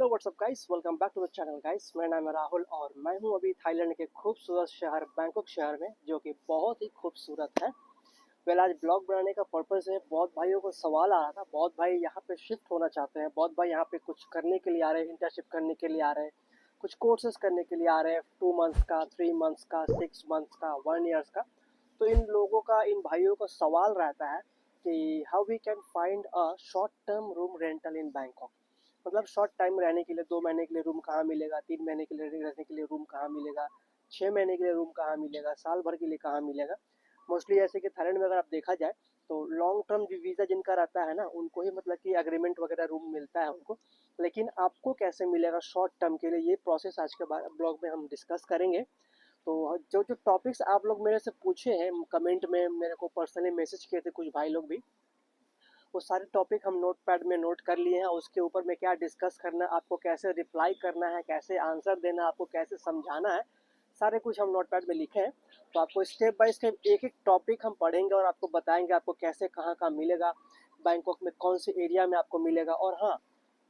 Hello what's up guys, welcome back to the channel guys. मेरा नाम है राहुल और मैं हूं अभी थाईलैंड के खूबसूरत शहर बैंकॉक शहर में, जो कि बहुत ही खूबसूरत है। आज ब्लॉग बनाने का पर्पज़ है, बहुत भाइयों को सवाल आ रहा था। बहुत भाई यहाँ पे शिफ्ट होना चाहते हैं, बहुत भाई यहाँ पे कुछ करने के लिए आ रहे हैं, इंटर्नशिप करने के लिए आ रहे हैं, कुछ कोर्सेज करने के लिए आ रहे हैं, 2 मंथ्स का, 3 मंथ्स का, 6 मंथ्स का, 1 ईयर्स का। तो इन लोगों का, इन भाइयों का सवाल रहता है कि how we can find a short term room rental in Bangkok. मतलब शॉर्ट टाइम रहने के लिए, 2 महीने के लिए रूम कहाँ मिलेगा, 3 महीने के लिए रहने के लिए रूम कहाँ मिलेगा, 6 महीने के लिए रूम कहाँ मिलेगा, साल भर के लिए कहाँ मिलेगा। मोस्टली ऐसे कि थाईलैंड में अगर आप देखा जाए तो लॉन्ग टर्म वीज़ा जिनका रहता है ना, उनको ही मतलब कि एग्रीमेंट वगैरह रूम मिलता है उनको। लेकिन आपको कैसे मिलेगा शॉर्ट टर्म के लिए, ये प्रोसेस आज के ब्लॉग में हम डिस्कस करेंगे। तो जो जो टॉपिक्स आप लोग मेरे से पूछे हैं कमेंट में, मेरे को पर्सनली मैसेज किए थे कुछ भाई लोग भी, वो सारे टॉपिक हम नोट पैड में नोट कर लिए हैं। उसके ऊपर में क्या डिस्कस करना है, आपको कैसे रिप्लाई करना है, कैसे आंसर देना है, आपको कैसे समझाना है, सारे कुछ हम नोट पैड में लिखे हैं। तो आपको स्टेप बाय स्टेप एक एक टॉपिक हम पढ़ेंगे और आपको बताएंगे आपको कैसे कहाँ कहाँ मिलेगा, बैंकॉक में कौन से एरिया में आपको मिलेगा। और हाँ,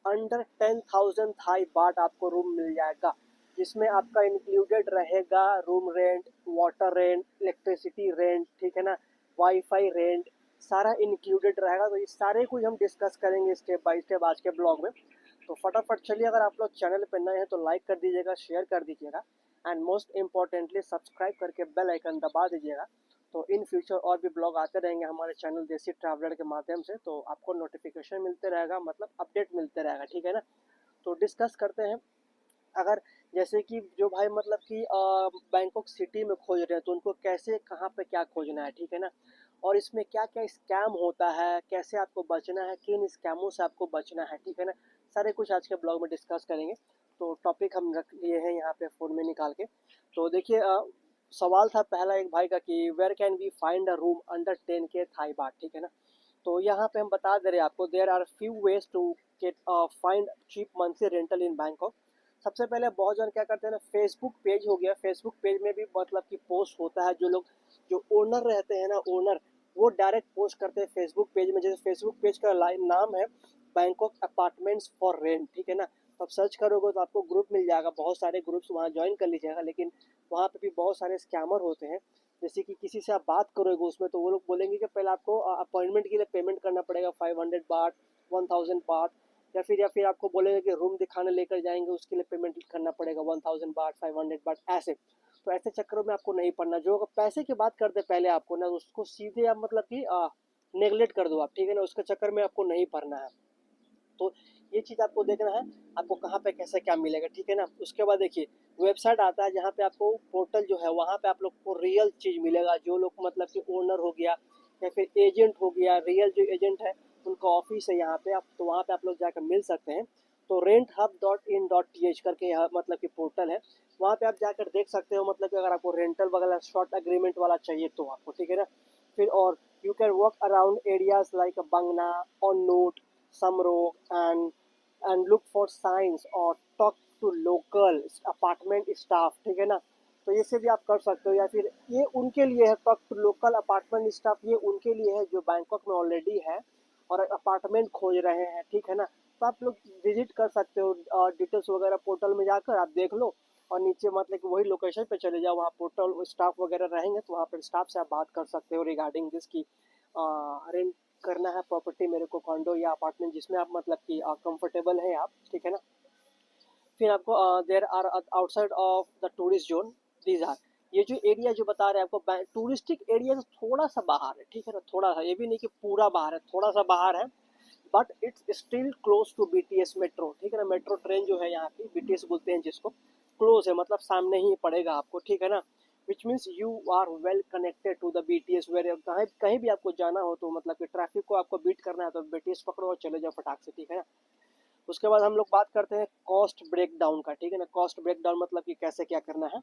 अंडर 10,000 थाई बाट आपको रूम मिल जाएगा, जिसमें आपका इंक्लूडेड रहेगा room rent, water rent, electricity rent, ठीक है ना, वाईफाई रेंट, सारा इंक्लूडेड रहेगा। तो ये सारे कुछ हम डिस्कस करेंगे स्टेप बाय स्टेप आज के ब्लॉग में। तो फटाफट चलिए, अगर आप लोग चैनल पर नए हैं तो लाइक कर दीजिएगा, शेयर कर दीजिएगा, एंड मोस्ट इम्पॉर्टेंटली सब्सक्राइब करके बेल आइकन दबा दीजिएगा। तो इन फ्यूचर और भी ब्लॉग आते रहेंगे हमारे चैनल देसी ट्रैवलर के माध्यम से, तो आपको नोटिफिकेशन मिलते रहेगा, मतलब अपडेट मिलते रहेगा, ठीक है ना। तो डिस्कस करते हैं। अगर जैसे कि जो भाई मतलब कि बैंकॉक सिटी में खोज रहे हैं तो उनको कैसे, कहाँ पे क्या खोजना है, ठीक है ना, और इसमें क्या क्या स्कैम होता है, कैसे आपको बचना है, किन स्कैमों से आपको बचना है, ठीक है ना, सारे कुछ आज के ब्लॉग में डिस्कस करेंगे। तो टॉपिक हम रख लिए हैं यहाँ पे फ़ोन में निकाल के। तो देखिए, सवाल था पहला एक भाई का कि where can we find a room under 10K Thai baht, ठीक है ना। तो यहाँ पे हम बता दे रहे हैं आपको, there are few ways to get find cheap monthly rental in Bangkok. सबसे पहले बहुत जन क्या करते हैं ना, फेसबुक पेज हो गया, फेसबुक पेज में भी मतलब कि पोस्ट होता है। जो लोग, जो ओनर रहते हैं ना, ओनर, वो डायरेक्ट पोस्ट करते हैं फेसबुक पेज में। जैसे फेसबुक पेज का नाम है बैंकॉक अपार्टमेंट्स फॉर रेंट, ठीक है ना। तो आप सर्च करोगे तो आपको ग्रुप मिल जाएगा, बहुत सारे ग्रुप्स, वहाँ ज्वाइन कर लीजिएगा। लेकिन वहाँ पे भी बहुत सारे स्कैमर होते हैं। जैसे कि किसी से आप बात करोगे उसमें, तो वो लोग बोलेंगे कि पहले आपको अपॉइंटमेंट के लिए पेमेंट करना पड़ेगा 500 बाट, 1000 बाट, या फिर आपको बोलेंगे कि रूम दिखाने लेकर जाएंगे, उसके लिए पेमेंट करना पड़ेगा 1000 बाट, 500 बाट, ऐसे। तो ऐसे चक्करों में आपको नहीं पड़ना। जो अगर पैसे की बात करते पहले आपको ना, उसको सीधे आप मतलब कि नेगलेक्ट कर दो आप, ठीक है ना, उसके चक्कर में आपको नहीं पड़ना है। तो ये चीज़ आपको देखना है, आपको कहाँ पे कैसे क्या मिलेगा, ठीक है ना। उसके बाद देखिए, वेबसाइट आता है जहाँ पे आपको पोर्टल जो है, वहाँ पे आप लोग को रियल चीज़ मिलेगा। जो लोग मतलब कि ओनर हो गया या फिर एजेंट हो गया, रियल जो एजेंट है उनका ऑफिस है यहाँ पे, आप तो वहाँ पे आप लोग जाकर मिल सकते हैं। तो renthub.in.th करके यहाँ मतलब कि पोर्टल है, वहाँ पे आप जाकर देख सकते हो। मतलब कि अगर आपको रेंटल वगैरह शॉर्ट एग्रीमेंट वाला चाहिए तो आपको, ठीक है ना। फिर और you can work around areas like Bang Na और नोट Samro and look for signs और talk to local apartment staff, ठीक है ना। तो ये से भी आप कर सकते हो। या फिर ये उनके लिए है, talk to local apartment staff, ये उनके लिए है जो बैंकॉक में ऑलरेडी है और अपार्टमेंट खोज रहे हैं, ठीक है ना। तो आप लोग विजिट कर सकते हो, डिटेल्स वगैरह पोर्टल में जाकर आप देख लो, और नीचे मतलब कि वही लोकेशन पे चले जाओ, वहाँ पोर्टल स्टाफ वगैरह रहेंगे, तो वहाँ पर स्टाफ से आप बात कर सकते हो रिगार्डिंग जिसकी रेंट करना है प्रॉपर्टी मेरे को, कॉन्डो या अपार्टमेंट, जिसमें आप मतलब कि कंफर्टेबल है आप, ठीक है ना। फिर आपको there are outside of the tourist zone, these are, ये जो एरिया जो बता रहे हैं आपको, टूरिस्टिक एरिया से थोड़ा सा बाहर है, ठीक है ना, थोड़ा सा, ये भी नहीं कि पूरा बाहर है, थोड़ा सा बाहर है। But it's still close to BTS metro, ठीक है ना। मेट्रो ट्रेन जो है यहाँ की, बीटीएस बोलते हैं जिसको, क्लोज है, मतलब सामने ही पड़ेगा आपको, ठीक है ना। Which means you are well connected to the BTS, where कहीं कहीं भी आपको जाना हो तो मतलब कि ट्रैफिक को आपको बीट करना है तो बीटीएस पकड़ो और चले जाओ फटाक से, ठीक है ना। उसके बाद हम लोग बात करते हैं कॉस्ट ब्रेक डाउन का, ठीक है ना। कॉस्ट ब्रेक डाउन मतलब कि कैसे क्या करना है,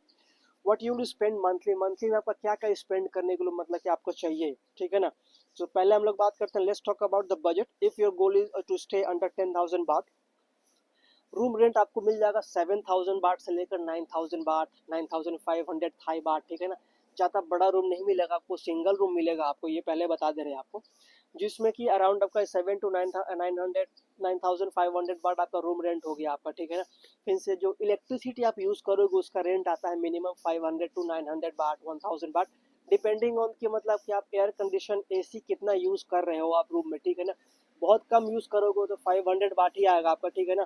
what you will spend monthly, monthly में आपका क्या क्या स्पेंड करने के लिए मतलब कि आपको चाहिए, ठीक है ना। तो पहले हम लोग बात करते हैं, let's talk about the budget. If your goal is to stay under 10,000 baht, room rent आपको मिल जाएगा 7,000 बाट से लेकर 9,000 बाट, 9,500 थाई बाट, ठीक है ना। ज़्यादा बड़ा रूम नहीं मिलेगा आपको, सिंगल रूम मिलेगा आपको, ये पहले बता दे रहे हैं आपको। जिसमें कि अराउंड आपका 7 to 9,500 बाट आपका रूम रेंट हो गया आपका, ठीक है ना। फिर से जो इलेक्ट्रिसिटी आप यूज़ करोगे उसका रेंट आता है मिनिमम 500 to 900 बाट, 1000 बाट, डिपेंडिंग ऑन कि मतलब कि आप एयर कंडीशन एसी कितना यूज़ कर रहे हो आप रूम में, ठीक है ना। बहुत कम यूज़ करोगे तो 500 बाट ही आएगा आपका, ठीक है ना।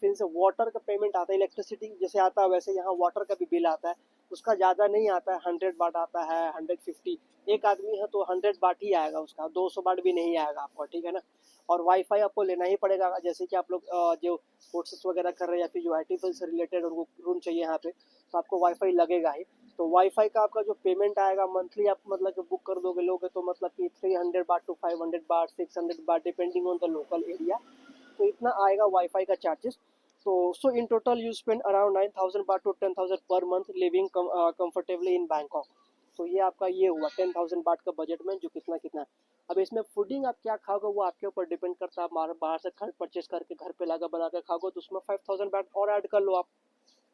फिर से वाटर का पेमेंट आता है, इलेक्ट्रिसिटी जैसे आता है वैसे यहाँ वाटर का भी बिल आता है, उसका ज़्यादा नहीं आता है, 100 बाट आता है, 150। एक आदमी है तो 100 बाट ही आएगा उसका, 200 बाट भी नहीं आएगा आपको, ठीक है ना। और वाईफाई आपको लेना ही पड़ेगा, जैसे कि आप लोग जो कोर्सेस वगैरह कर रहे हैं या फिर जो आई से रिलेटेड उनको रूम चाहिए यहाँ पे, तो आपको वाईफाई लगेगा ही। तो वाईफाई का आपका जो पेमेंट आएगा मंथली, आप मतलब कि बुक कर दोगे लोगे तो मतलब कि 300 बाट to 500 baht, 600 baht, depending on the local area, तो इतना आएगा वाईफाई का चार्जेस। तो so in total you spend around 9,000 baht to 10,000 per month living comfortably in Bangkok. तो ये आपका ये हुआ 10,000 बाट का बजट में जो कितना कितना है। अब इसमें फूडिंग आप क्या खाओगे वो आपके ऊपर डिपेंड करता है, आप बाहर से खाना परचेज करके घर पे लाकर बना कर खाओगे तो उसमें 5,000 बाट और ऐड कर लो आप,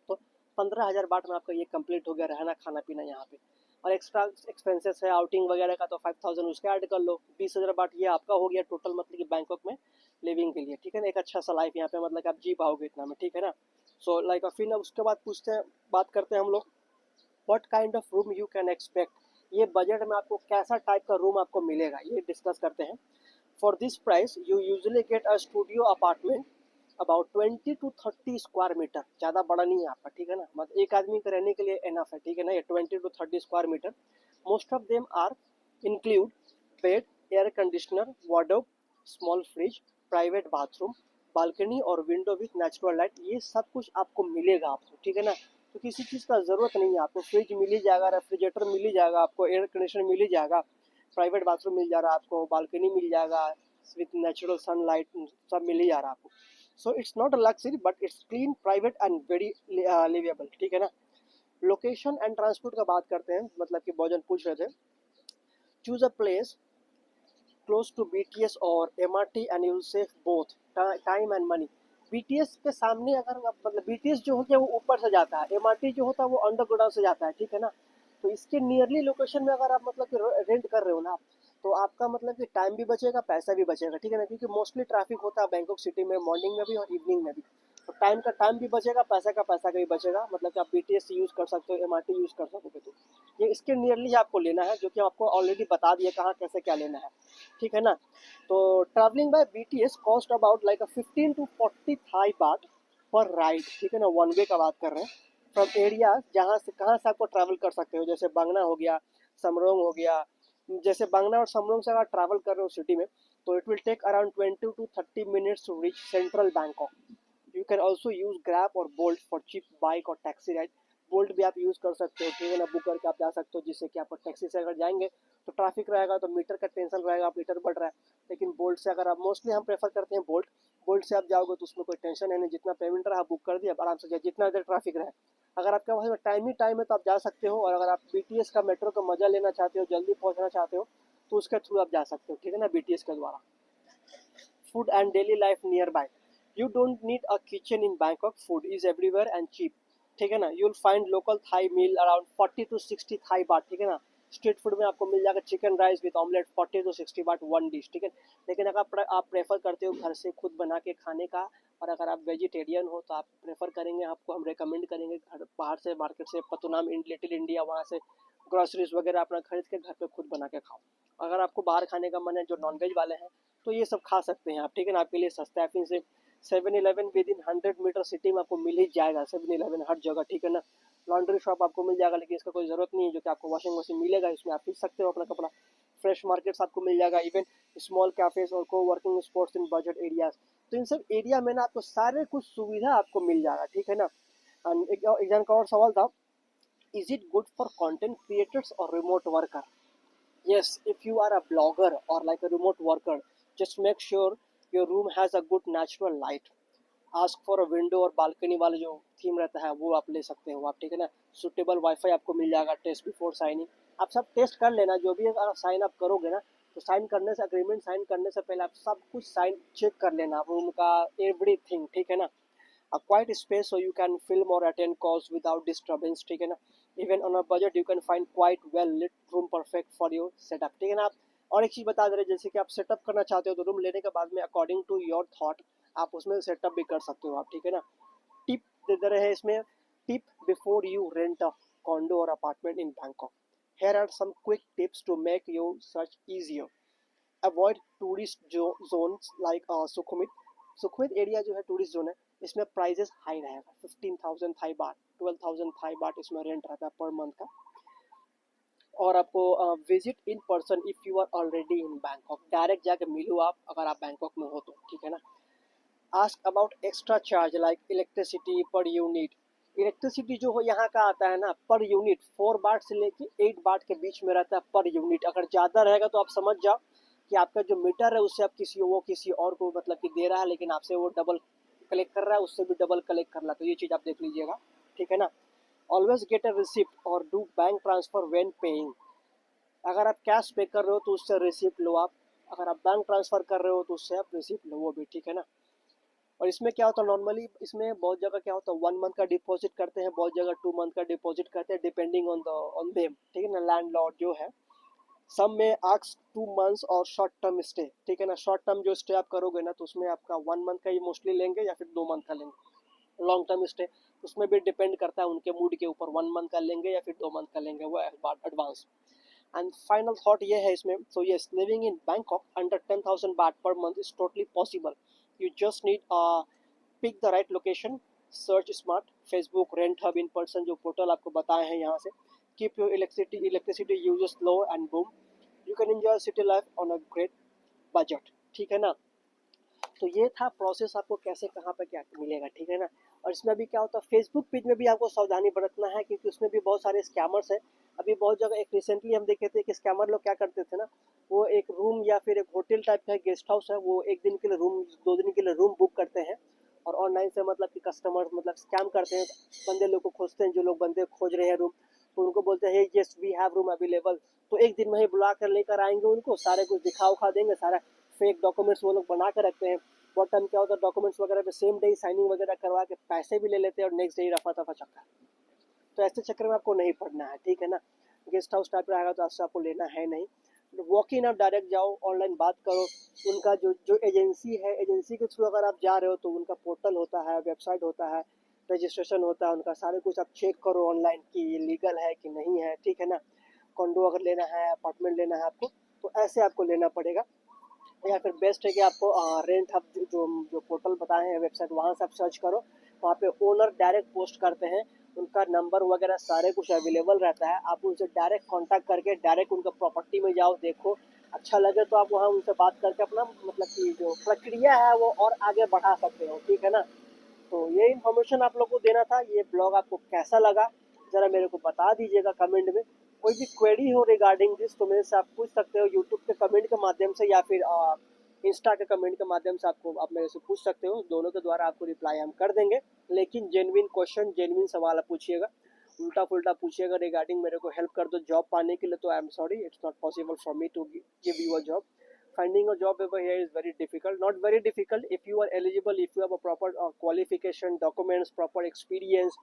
तो 15,000 बाट में आपका ये कंप्लीट हो गया रहना खाना पीना यहाँ पे। और एक्स्ट्रा एक्सपेंसेस है आउटिंग वगैरह का तो 5,000 उसके ऐड कर लो, 20,000 बाट ये आपका हो गया टोटल, मतलब कि बैंकॉक में लिविंग के लिए, ठीक है ना। एक अच्छा सा लाइफ यहाँ पे मतलब कि आप जी पाओगे इतना में, ठीक है ना। सो लाइक फिर ना उसके बाद पूछते हैं, बात करते हैं हम लोग what kind of room you can expect, ये बजट में आपको कैसा टाइप का रूम आपको मिलेगा ये डिस्कस करते हैं। For this price you usually get a studio apartment about 20 to 30 square metre, ज़्यादा बड़ा नहीं है आपका, ठीक है ना, मतलब एक आदमी के रहने के लिए एनफ है, ठीक है ना। ये 20 to 30 square metre. Most of them are include bed, air conditioner, wardrobe, small fridge, private bathroom, balcony और विंडो विथ नेचुरल लाइट, ये सब कुछ आपको मिलेगा आपको, ठीक है ना। तो किसी चीज़ का ज़रूरत नहीं है आपको, फ्रिज मिल ही जाएगा, रेफ्रिजरेटर मिल ही जाएगा आपको, एयर कंडीशनर मिल ही जाएगा, प्राइवेट बाथरूम मिल जा रहा है आपको, बालकनी मिल जाएगा विथ नेचुरल सनलाइट, सब मिल ही जा रहा है आपको। So it's not a luxury but it's clean, private and very livable, ठीक है ना। लोकेशन एंड ट्रांसपोर्ट का बात करते हैं, मतलब कि भोजन पूछ रहे थे। Choose a place close to BTS और MRT and you will save both time and money। BTS के सामने अगर मतलब BTS जो होता है वो ऊपर से जाता है, MRT जो होता है वो अंडरग्राउंड से जाता है, ठीक है ना। तो इसके नियरली लोकेशन में अगर आप मतलब कि रेंट कर रहे हो ना, तो आपका मतलब कि टाइम भी बचेगा, पैसा भी बचेगा, ठीक है ना, क्योंकि मोस्टली ट्रैफिक होता है बैंकॉक सिटी में मॉर्निंग में भी और इवनिंग में भी। तो टाइम का टाइम भी बचेगा, पैसा का पैसा का भी बचेगा, मतलब कि आप BTS यूज़ कर सकते हो, MRT यूज़ कर सकोगे। तो ये इसके नियरली आपको लेना है, जो कि आपको ऑलरेडी बता दिया कहाँ कैसे क्या लेना है, ठीक है ना। तो travelling by BTS cost about like 15 to 40 Thai baht per ride, ठीक है ना, वन वे का बात कर रहे हैं। फ्रॉम एरिया जहाँ से कहाँ से आपको ट्रैवल कर सकते हो, जैसे बंगना हो गया, समरोंग हो गया। जैसे बंगना और समरोंग से अगर ट्रैवल कर रहे हो सिटी में तो it will take around 20 to 30 minutes to reach central Bangkok. You can also use Grab और बोल्ट फॉर चीप बाइक और टैक्सी राइड। बोल्ट भी आप यूज़ कर सकते हो, ठीक है ना, बुक करके आप जा सकते हो, जिससे कि आपको टैक्सी से अगर जाएंगे तो ट्रैफिक रहेगा तो मीटर का टेंशन रहेगा, मीटर बढ़ रहा है। लेकिन बोल्ट से अगर आप, मोस्टली हम प्रेफर करते हैं बोल्ट, बोल्ट से आप जाओगे तो उसमें कोई टेंशन है नहीं, जितना पेमेंट रहा बुक कर दिया आराम से जाए, जितना देर ट्रैफिक रहे। अगर आपके वहाँ टाइम ही टाइम है तो आप जा सकते हो, और अगर आप BTS का मेट्रो का मजा लेना चाहते हो, जल्दी पहुँचना चाहते हो, तो उसके थ्रू आप जा सकते हो, ठीक है ना, BTS के द्वारा। Food and daily life nearby, you don't need a kitchen in Bangkok, food is everywhere and cheap, ठीक है ना। you'll find local Thai meal around 40 to 60 Thai baht, ठीक है ना। स्ट्रीट फूड में आपको मिल जाएगा chicken rice with omelette 40 to 60 बाट वन डिश, ठीक है। लेकिन अगर आप प्रेफर करते हो घर से खुद बना के खाने का, और अगर आप वेजिटेरियन हो तो आप प्रेफर करेंगे, आपको हम रेकमेंड करेंगे घर बाहर से मार्केट से पतुनाम लिटिल इंडिया वहाँ से ग्रोसरीज वगैरह अपना खरीद के घर पे खुद बना के खाओ। अगर आपको बाहर खाने का मन है, जो नॉनवेज वाले हैं, तो ये सब खा सकते हैं आप, ठीक है ना, आपके लिए सस्ता है। फिर से 7-Eleven with in 100 metre city में आपको मिल ही जाएगा, 7-Eleven हर जगह, ठीक है ना। लॉन्ड्री शॉप आपको मिल जाएगा, लेकिन इसका कोई ज़रूरत नहीं है, जो कि आपको वॉशिंग मशीन मिलेगा, इसमें आप सीख सकते हो अपना कपड़ा। फ्रेश मार्केट्स आपको मिल जाएगा, इवन स्मॉल कैफेज और को वर्किंग स्पॉट्स इन बजट एरियाज। तो इन सब एरिया में ना आपको सारे कुछ सुविधा आपको मिल जाएगा, ठीक है ना। एक जन का और सवाल था, is it good for content creators और remote worker. Yes, if you are a blogger or like a remote worker, just make sure your room has a good natural light. Ask for a window और balcony वाले जो theme रहता है वो आप ले सकते हो आप, ठीक है ना। सुटेबल वाईफाई आपको मिल जाएगा, टेस्ट बिफोर साइनिंग। आप सब टेस्ट कर लेना, जो भी अगर साइन अप करोगे ना, तो साइन करने से, अग्रीमेंट साइन करने से पहले आप सब कुछ साइन चेक कर लेना, रूम का एवरीथिंग, ठीक है ना। A quiet space so you can film or attend calls without disturbance, ठीक है ना। Even on a budget you can find quite well lit room perfect for your setup, ठीक है ना। आप और एक चीज़ बता दे रहे, जैसे कि आप सेटअप करना चाहते हो तो रूम लेने के बाद में अकॉर्डिंग टू योर थॉट आप उसमें सेटअप भी कर सकते हो आप, ठीक है ना। टिप दे दे रहे हैं इसमें, tip before you rent a condo और apartment in Bangkok, here are some quick tips to make your search easier. Avoid tourist zones like Sukhumvit area जो है टूरिस्ट जोन है, इसमें प्राइजेस हाई रहेगा। 15,000 थाई बात, 12,000 थाई बात इसमें rent रहता है पर मंथ का। और आपको visit in person if you are already in Bangkok, direct जाके मिलो आप अगर आप बैंकॉक में हो तो, ठीक है ना। Ask about extra charge like electricity per unit, electricity जो हो यहाँ का आता है ना पर यूनिट 4 बाट से लेके 8 बाट के बीच में रहता है पर यूनिट। अगर ज़्यादा रहेगा तो आप समझ जाओ कि आपका जो मीटर है उससे आप किसी और को मतलब कि दे रहा है, लेकिन आपसे वो डबल कलेक्ट कर रहा है, उससे भी डबल कलेक्ट कर रहा है। तो ये चीज़ आप देख लीजिएगा, ठीक है ना। ऑलवेज गेट अ रिसिप्ट और do bank transfer when paying, अगर आप कैश पे कर रहे हो तो उससे रिसिप्ट लो आप, अगर आप बैंक ट्रांसफर कर रहे हो तो उससे आप रिसिप्ट लो वो भी, ठीक है ना। और इसमें क्या होता है नॉर्मली, इसमें बहुत जगह क्या होता है 1 मंथ का डिपॉजिट करते हैं, बहुत जगह 2 मंथ का डिपॉजिट करते हैं, डिपेंडिंग ऑन देम, ठीक है ना, लैंडलॉर्ड जो है। सब में आस्क 2 मंथ्स और शॉर्ट टर्म स्टे, ठीक है ना। शॉर्ट टर्म जो स्टे आप करोगे ना तो उसमें आपका 1 मंथ का ही मोस्टली लेंगे या फिर 2 मंथ का लेंगे। लॉन्ग टर्म स्टे उसमें भी डिपेंड करता है उनके मूड के ऊपर, 1 मंथ का लेंगे या फिर 2 मंथ का लेंगे, वो एडवांस। एंड फाइनल थॉट ये है इसमें, so yes living in Bangkok under 10,000 baht per month is totally possible. You just need pick the right location, search smart, Facebook, rent hub, in person जो portal आपको बताए हैं यहाँ से। Keep your electricity usage low and boom, you can enjoy city life on a great budget, ठीक है ना। तो ये था प्रोसेस, आपको कैसे कहाँ पे क्या मिलेगा, ठीक है ना। और इसमें अभी क्या होता है फेसबुक पेज में भी आपको सावधानी बरतना है, क्योंकि उसमें भी बहुत सारे स्कैमर्स हैं। अभी बहुत जगह एक रिसेंटली हम देखे थे कि स्कैमर लोग क्या करते थे ना, वो एक रूम या फिर एक होटल टाइप का गेस्ट हाउस है, वो एक दिन के लिए रूम, 2 दिन के लिए रूम बुक करते हैं और ऑनलाइन से मतलब कि कस्टमर मतलब स्कैम करते हैं, बंदे लोग को खोजते हैं, जो लोग बंदे खोज रहे हैं रूम, तो उनको बोलते हैं yes we have room available, तो एक दिन में ही बुला कर लेकर आएंगे उनको, सारे कुछ दिखा उखा देंगे, सारा फेक डॉक्यूमेंट्स वो लोग बना कर रखते हैं। बहुत टाइम क्या होता है डॉक्यूमेंट्स वगैरह पे सेम डे साइनिंग वगैरह करवा के पैसे भी ले लेते हैं और नेक्स्ट डे ही रफा दफा चक्कर। तो ऐसे चक्कर में आपको नहीं पड़ना है, ठीक है ना। गेस्ट हाउस टाइप रहेगा तो आपसे आपको लेना है नहीं, वॉक इन, आप डायरेक्ट जाओ, ऑनलाइन बात करो। उनका जो एजेंसी है, एजेंसी के थ्रू अगर आप जा रहे हो तो उनका पोर्टल होता है, वेबसाइट होता है, रजिस्ट्रेशन होता है उनका, सारे कुछ आप चेक करो ऑनलाइन कि ये लीगल है कि नहीं है, ठीक है ना। कॉन्डो अगर लेना है, अपार्टमेंट लेना है आपको, तो ऐसे आपको लेना पड़ेगा। या फिर बेस्ट है कि आपको रेंट हब जो पोर्टल बताए हैं वेबसाइट, वहाँ से आप सर्च करो, वहाँ पे ओनर डायरेक्ट पोस्ट करते हैं, उनका नंबर वगैरह सारे कुछ अवेलेबल रहता है, आप उनसे डायरेक्ट कांटेक्ट करके डायरेक्ट उनका प्रॉपर्टी में जाओ, देखो अच्छा लगे तो आप वहाँ उनसे बात करके अपना मतलब कि जो प्रक्रिया है वो और आगे बढ़ा सकते हो, ठीक है ना। तो ये इन्फॉर्मेशन आप लोग को देना था। ये ब्लॉग आपको कैसा लगा ज़रा मेरे को बता दीजिएगा कमेंट में। कोई भी क्वेरी हो रिगार्डिंग दिस तो मेरे से आप पूछ सकते हो यूट्यूब के कमेंट के माध्यम से या फिर इंस्टा के कमेंट के माध्यम से आप मेरे से पूछ सकते हो, दोनों के द्वारा आपको रिप्लाई हम कर देंगे। लेकिन जेन्युइन क्वेश्चन, जेन्युइन सवाल आप पूछिएगा, उल्टा पुल्टा पूछिएगा रिगार्डिंग मेरे को हेल्प कर दो जॉब पाने के लिए, तो I am sorry it's not possible for me to give you a job. Finding a job over here is very difficult, not very difficult if you are eligible, if you have a proper qualification, documents, proper experience,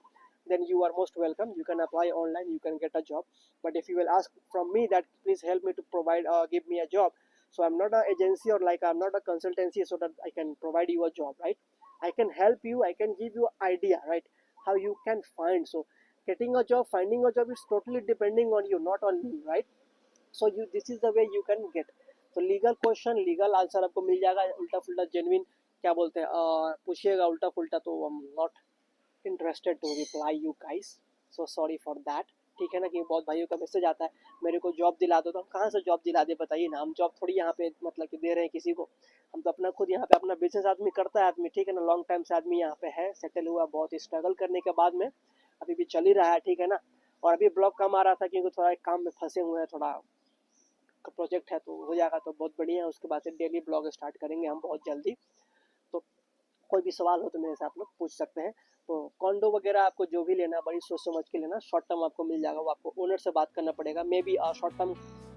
then you are most welcome, you can apply online, you can get a job. But if you will ask from me that please help me to provide give me a job, so I'm not an agency or like I'm not a consultancy so that I can provide you a job, right? I can help you, I can give you idea, right, how you can find. So getting a job, finding a job is totally depending on you, not on me, right? So you, this is the way you can get. तो legal question, legal answer आपको मिल जाएगा, उल्टा फुल्टा genuine क्या बोलते हैं पूछिएगा उल्टा फुल्टा तो I am not interested to reply you guys, so sorry for that, ठीक है ना। कि बहुत भाइयों का मैसेज आता है मेरे को जॉब दिला दो, तो हम कहाँ से जॉब दिला दे बताइए ना, हम जॉब थोड़ी यहाँ पे मतलब कि दे रहे हैं किसी को, हम तो अपना खुद यहाँ पे अपना बिजनेस आदमी करता है आदमी, ठीक है ना। लॉन्ग टाइम से आदमी यहाँ पे है, सेटल हुआ, बहुत स्ट्रगल करने के बाद में अभी भी चल ही रहा है, ठीक है ना। और अभी ब्लॉग कम आ रहा था क्योंकि थोड़ा एक काम में फंसे हुए हैं, थोड़ा प्रोजेक्ट है तो हो जाएगा तो बहुत बढ़िया है, उसके बाद से डेली ब्लॉग स्टार्ट करेंगे हम बहुत जल्दी। तो कोई भी सवाल हो तो मेरे से आप लोग पूछ सकते हैं। तो कॉन्डो वगैरह आपको जो भी लेना बड़ी सोच समझ के लेना, शॉर्ट टर्म आपको मिल जाएगा, वो आपको ओनर से बात करना पड़ेगा। मे बी शॉर्ट टर्म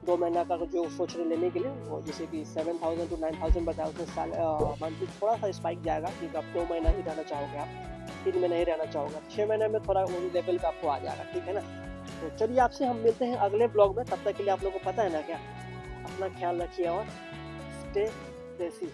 2 महीना का जो सोच रहे लेने के लिए, वो जैसे कि 7,000 to 9,000 बताया, उसमें मंथली थोड़ा सा स्पाइक जाएगा क्योंकि आप 2 महीना ही रहना चाहोगे, आप 3 महीना ही रहना चाहोगे, 6 महीने में थोड़ा उन लेवल का आपको आ जाएगा, ठीक है ना। तो चलिए आपसे हम मिलते हैं अगले ब्लॉग में, तब तक के लिए आप लोगों को पता है ना क्या, अपना ख्याल रखिए और स्टे देसी।